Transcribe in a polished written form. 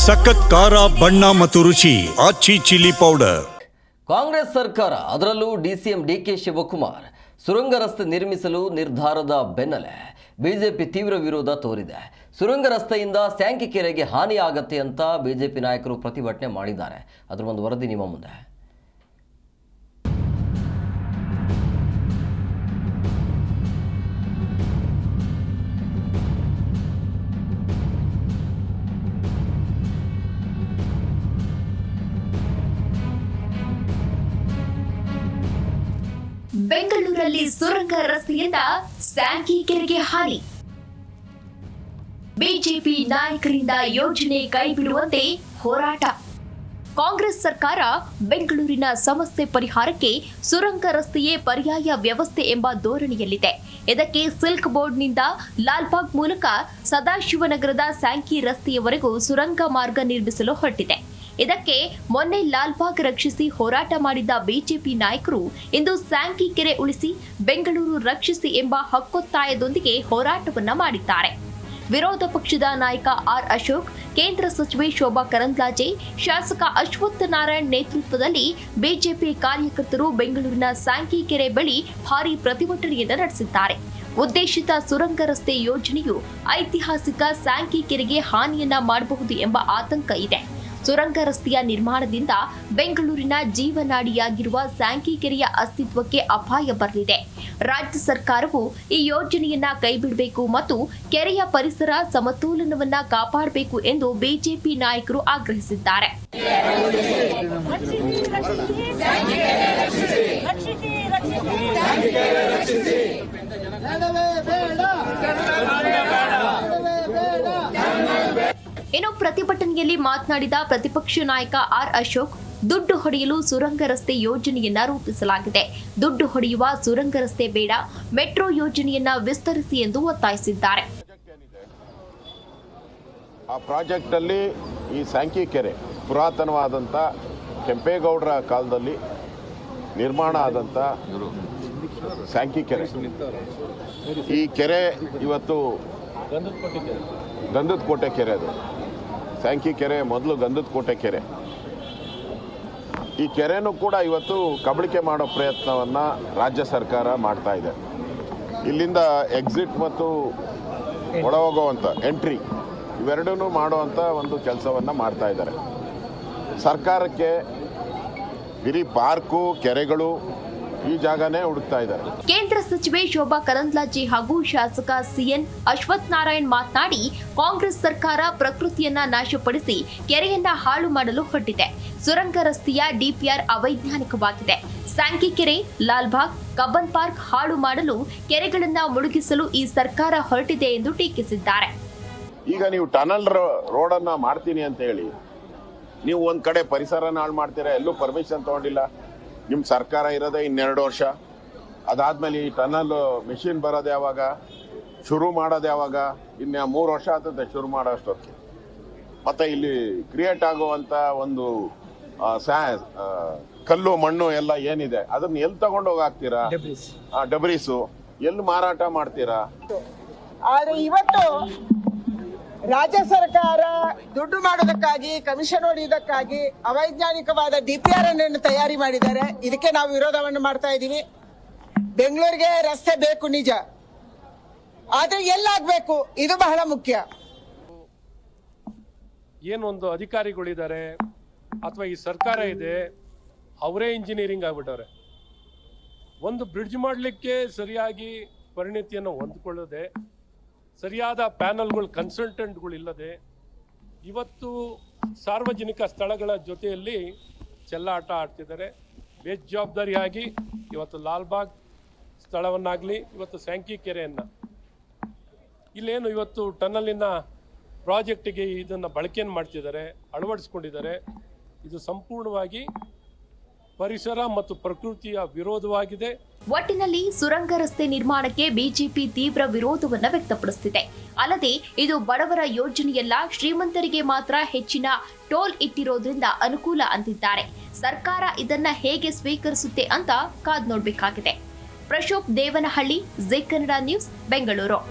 ಸಖತ್ ಖಾರ ಬಣ್ಣ ಮತ್ತು ರುಚಿ ಆಚಿ ಚಿಲ್ಲಿ ಪೌಡರ್. ಕಾಂಗ್ರೆಸ್ ಸರ್ಕಾರ ಅದರಲ್ಲೂ ಡಿಸಿಎಂ ಡಿಕೆ ಶಿವಕುಮಾರ್ ಸುರಂಗ ರಸ್ತೆ ನಿರ್ಮಿಸಲು ನಿರ್ಧಾರದ ಬೆನ್ನಲ್ಲೇ ಬಿಜೆಪಿ ತೀವ್ರ ವಿರೋಧ ತೋರಿದೆ. ಸುರಂಗ ರಸ್ತೆಯಿಂದ ಸ್ಯಾಂಕಿಕೆರೆಗೆ ಹಾನಿಯಾಗತ್ತೆ ಅಂತ ಬಿಜೆಪಿ ನಾಯಕರು ಪ್ರತಿಭಟನೆ ಮಾಡಿದ್ದಾರೆ. ಅದರ ಒಂದು ವರದಿ ನಿಮ್ಮ ಮುಂದೆ. ಬೆಂಗಳೂರಲ್ಲಿ ಸುರಂಗ ರಸ್ತೆಯಿಂದ ಸ್ಯಾಂಕಿಕೆರೆಗೆ ಹಾನಿ. ಬಿಜೆಪಿ ನಾಯಕರಿಂದ ಯೋಜನೆ ಕೈಬಿಡುವಂತೆ ಹೋರಾಟ. ಕಾಂಗ್ರೆಸ್ ಸರ್ಕಾರ ಬೆಂಗಳೂರಿನ ಸಮಸ್ಯೆ ಪರಿಹಾರಕ್ಕೆ ಸುರಂಗ ರಸ್ತೆಯೇ ಪರ್ಯಾಯ ವ್ಯವಸ್ಥೆ ಎಂಬ ಧೋರಣೆಯಲ್ಲಿದೆ. ಇದಕ್ಕೆ ಸಿಲ್ಕ್ ಬೋರ್ಡ್ನಿಂದ ಲಾಲ್ಬಾಗ್ ಮೂಲಕ ಸದಾಶಿವನಗರದ ಸ್ಯಾಂಕಿ ರಸ್ತೆಯವರೆಗೂ ಸುರಂಗ ಮಾರ್ಗ ನಿರ್ಮಿಸಲು ಹೊರಟಿದೆ. ಇದಕ್ಕೆ ಮೊನ್ನೆ ಲಾಲ್ಬಾಗ್ ರಕ್ಷಿಸಿ ಹೋರಾಟ ಮಾಡಿದ್ದ ಬಿಜೆಪಿ ನಾಯಕರು ಇಂದು ಸ್ಯಾಂಕಿ ಕೆರೆ ಉಳಿಸಿ ಬೆಂಗಳೂರು ರಕ್ಷಿಸಿ ಎಂಬ ಹಕ್ಕೊತ್ತಾಯದೊಂದಿಗೆ ಹೋರಾಟವನ್ನ ಮಾಡಿದ್ದಾರೆ. ವಿರೋಧ ಪಕ್ಷದ ನಾಯಕ ಆರ್ ಅಶೋಕ್, ಕೇಂದ್ರ ಸಚಿವೆ ಶೋಭಾ ಕರಂದ್ಲಾಜೆ, ಶಾಸಕ ಅಶ್ವತ್ಥ ನಾರಾಯಣ್ ನೇತೃತ್ವದಲ್ಲಿ ಬಿಜೆಪಿ ಕಾರ್ಯಕರ್ತರು ಬೆಂಗಳೂರಿನ ಸ್ಯಾಂಕಿ ಕೆರೆ ಬಳಿ ಭಾರೀ ಪ್ರತಿಭಟನೆಯನ್ನು ನಡೆಸಿದ್ದಾರೆ. ಉದ್ದೇಶಿತ ಸುರಂಗ ರಸ್ತೆ ಯೋಜನೆಯು ಐತಿಹಾಸಿಕ ಸ್ಯಾಂಕಿ ಕೆರೆಗೆ ಹಾನಿಯನ್ನ ಮಾಡಬಹುದು ಎಂಬ ಆತಂಕ ಇದೆ. ಸುರಂಗ ರಸ್ತೆಯ ನಿರ್ಮಾಣದಿಂದ ಬೆಂಗಳೂರಿನ ಜೀವನಾಡಿಯಾಗಿರುವ ಸ್ಯಾಂಕಿ ಕೆರೆಯ ಅಸ್ತಿತ್ವಕ್ಕೆ ಅಪಾಯ ಬರಲಿದೆ. ರಾಜ್ಯ ಸರ್ಕಾರವು ಈ ಯೋಜನೆಯನ್ನ ಕೈಬಿಡಬೇಕು ಮತ್ತು ಕೆರೆಯ ಪರಿಸರ ಸಮತೋಲನವನ್ನ ಕಾಪಾಡಬೇಕು ಎಂದು ಬಿಜೆಪಿ ನಾಯಕರು ಆಗ್ರಹಿಸಿದ್ದಾರೆ. ಇನ್ನು ಪ್ರತಿಭಟನೆಯಲ್ಲಿ ಮಾತನಾಡಿದ ಪ್ರತಿಪಕ್ಷ ನಾಯಕ ಆರ್ ಅಶೋಕ್, ದುಡ್ಡು ಹೊಡೆಯಲು ಸುರಂಗ ರಸ್ತೆ ಯೋಜನೆಯನ್ನ ರೂಪಿಸಲಾಗಿದೆ. ದುಡ್ಡು ಹೊಡೆಯುವ ಸುರಂಗ ರಸ್ತೆ ಬೇಡ, ಮೆಟ್ರೋ ಯೋಜನೆಯನ್ನ ವಿಸ್ತರಿಸಿ ಎಂದು ಒತ್ತಾಯಿಸಿದ್ದಾರೆ. ಆ ಪ್ರಾಜೆಕ್ಟ್ ಅಲ್ಲಿ ಈ ಸ್ಯಾಂಕಿ ಕೆರೆ ಪುರಾತನವಾದಂಥ ಕೆಂಪೇಗೌಡರ ಕಾಲದಲ್ಲಿ ನಿರ್ಮಾಣ ಆದಂಥ ಸ್ಯಾಂಕಿ ಕೆರೆ. ಈ ಕೆರೆ ಇವತ್ತು ಗಂಧದ ಕೋಟೆ ಕೆರೆ. ಅದು ಸ್ಯಾಂಕಿ ಕೆರೆ ಮೊದಲು ಗಂಧದ ಕೋಟೆ ಕೆರೆ. ಈ ಕೆರೆನೂ ಕೂಡ ಇವತ್ತು ಕಬಳಿಕೆ ಮಾಡೋ ಪ್ರಯತ್ನವನ್ನು ರಾಜ್ಯ ಸರ್ಕಾರ ಮಾಡ್ತಾ ಇದೆ. ಇಲ್ಲಿಂದ ಎಕ್ಸಿಟ್ ಮತ್ತು ಒಳಹೋಗುವಂಥ ಎಂಟ್ರಿ ಇವೆರಡೂ ಮಾಡುವಂಥ ಒಂದು ಕೆಲಸವನ್ನು ಮಾಡ್ತಾ ಇದ್ದಾರೆ. ಸರ್ಕಾರಕ್ಕೆ ಬರೀ ಪಾರ್ಕು ಕೆರೆಗಳು ಈ ಜಾಗನೇ ಹುಡುಕ್ತಾ ಇದ್ದಾರೆ. ಕೇಂದ್ರ ಸಚಿವೆ ಶೋಭಾ ಕರಂದ್ಲಾಜೆ ಹಾಗೂ ಶಾಸಕ ಸಿಎನ್ ಅಶ್ವತ್ಥ ನಾರಾಯಣ್ ಮಾತನಾಡಿ, ಕಾಂಗ್ರೆಸ್ ಸರ್ಕಾರ ಪ್ರಕೃತಿಯನ್ನ ನಾಶಪಡಿಸಿ ಕೆರೆಯನ್ನ ಹಾಳು ಮಾಡಲು ಹೊರಟಿದೆ. ಸುರಂಗ ರಸ್ತೆಯ ಡಿಪಿಆರ್ ಅವೈಜ್ಞಾನಿಕವಾಗಿದೆ. ಸ್ಯಾಂಕಿ ಕೆರೆ, ಲಾಲ್ಬಾಗ್, ಕಬ್ಬನ್ ಪಾರ್ಕ್ ಹಾಳು ಮಾಡಲು ಕೆರೆಗಳನ್ನ ಮುಳುಗಿಸಲು ಈ ಸರ್ಕಾರ ಹೊರಟಿದೆ ಎಂದು ಟೀಕಿಸಿದ್ದಾರೆ. ಈಗ ನೀವು ಟನಲ್ ರೋಡನ್ನ ಮಾಡ್ತೀನಿ ಅಂತ ಹೇಳಿ ನೀವು ಒಂದ್ ಕಡೆ ಪರಿಸರನ ಹಾಳು ಮಾಡ್ತೀರಾ, ಎಲ್ಲೂ ಪರ್ಮಿಷನ್ ತಗೊಂಡಿಲ್ಲ. ನಿಮ್ಮ ಸರ್ಕಾರ ಇರೋದೇ 2 ವರ್ಷ. ಅದಾದ್ಮೇಲೆ ಈ ಟನಲ್ ಮಿಷಿನ್ ಬರೋದು ಯಾವಾಗ, ಶುರು ಮಾಡೋದು ಯಾವಾಗ? ಇನ್ನು 3 ವರ್ಷ ಆಗ್ತದೆ ಶುರು ಮಾಡೋ ಅಷ್ಟೊತ್ತಿಗೆ. ಮತ್ತೆ ಇಲ್ಲಿ ಕ್ರಿಯೇಟ್ ಆಗುವಂತ ಒಂದು ಕಲ್ಲು ಮಣ್ಣು ಎಲ್ಲ ಏನಿದೆ ಅದನ್ನ ಎಲ್ಲಿ ತಗೊಂಡು ಹೋಗಾಕ್ತೀರಾ? ಡಬ್ರೀಸು ಎಲ್ಲಿ ಮಾರಾಟ ಮಾಡ್ತೀರಾ? ಆದ್ರೆ ಇವತ್ತು ರಾಜ್ಯ ಸರ್ಕಾರ ದುಡ್ಡು ಮಾಡೋದಕ್ಕಾಗಿ, ಕಮಿಷನ್ ಹೊಡೆಯುವುದಕ್ಕಾಗಿ ಅವೈಜ್ಞಾನಿಕವಾದ ಡಿಪಿಆರ್ ಅನ್ನು ತಯಾರಿ ಮಾಡಿದ್ದಾರೆ. ಇದಕ್ಕೆ ನಾವು ವಿರೋಧವನ್ನು ಮಾಡ್ತಾ ಇದ್ದೀವಿ. ಬೆಂಗಳೂರಿಗೆ ರಸ್ತೆ ಬೇಕು ನಿಜ, ಆದ್ರೆ ಎಲ್ಲಾಗಬೇಕು ಇದು ಬಹಳ ಮುಖ್ಯ. ಏನೊಂದು ಅಧಿಕಾರಿಗಳಿದ್ದಾರೆ ಅಥವಾ ಈ ಸರ್ಕಾರ ಇದೆ, ಅವರೇ ಇಂಜಿನಿಯರಿಂಗ್ ಆಗ್ಬಿಟ್ಟವ್ರೆ. ಒಂದು ಬ್ರಿಡ್ಜ್ ಮಾಡಲಿಕ್ಕೆ ಸರಿಯಾಗಿ ಪರಿಣಿತಿಯನ್ನು ಹೊಂದಿಕೊಳ್ಳದೆ, ಸರಿಯಾದ ಪ್ಯಾನಲ್ಗಳು, ಕನ್ಸಲ್ಟೆಂಟ್ಗಳು ಇಲ್ಲದೆ, ಇವತ್ತು ಸಾರ್ವಜನಿಕ ಸ್ಥಳಗಳ ಜೊತೆಯಲ್ಲಿ ಚೆಲ್ಲಾಟ ಆಡ್ತಿದ್ದಾರೆ. ಬೇಜವಾಬ್ದಾರಿಯಾಗಿ ಇವತ್ತು ಲಾಲ್ಬಾಗ್ ಸ್ಥಳವನ್ನಾಗಲಿ, ಇವತ್ತು ಸ್ಯಾಂಕಿ ಕೆರೆಯನ್ನು, ಇಲ್ಲೇನು ಇವತ್ತು ಟನಲಿನ ಪ್ರಾಜೆಕ್ಟಿಗೆ ಇದನ್ನು ಬಳಕೆಯನ್ನು ಮಾಡ್ತಿದ್ದಾರೆ, ಅಳವಡಿಸ್ಕೊಂಡಿದ್ದಾರೆ. ಇದು ಸಂಪೂರ್ಣವಾಗಿ ಪರಿಸರ ಮತ್ತು ಪ್ರಕೃತಿಯ ವಿರೋಧವಾಗಿದೆ. ಒಟ್ಟಿನಲ್ಲಿ ಸುರಂಗ ರಸ್ತೆ ನಿರ್ಮಾಣಕ್ಕೆ ಬಿಜೆಪಿ ತೀವ್ರ ವಿರೋಧವನ್ನು ವ್ಯಕ್ತಪಡಿಸುತ್ತಿದೆ. ಅಲ್ಲದೆ ಇದು ಬಡವರ ಯೋಜನೆಯಲ್ಲ, ಶ್ರೀಮಂತರಿಗೆ ಮಾತ್ರ ಹೆಚ್ಚಿನ ಟೋಲ್ ಇಟ್ಟಿರೋದ್ರಿಂದ ಅನುಕೂಲ ಅಂತಿದ್ದಾರೆ. ಸರ್ಕಾರ ಇದನ್ನ ಹೇಗೆ ಸ್ವೀಕರಿಸುತ್ತೆ ಅಂತ ಕಾದ್ ನೋಡಬೇಕಾಗಿದೆ. ಪ್ರಶೋಭ್ ದೇವನಹಳ್ಳಿ, ಜಿ ಕನ್ನಡ ನ್ಯೂಸ್, ಬೆಂಗಳೂರು.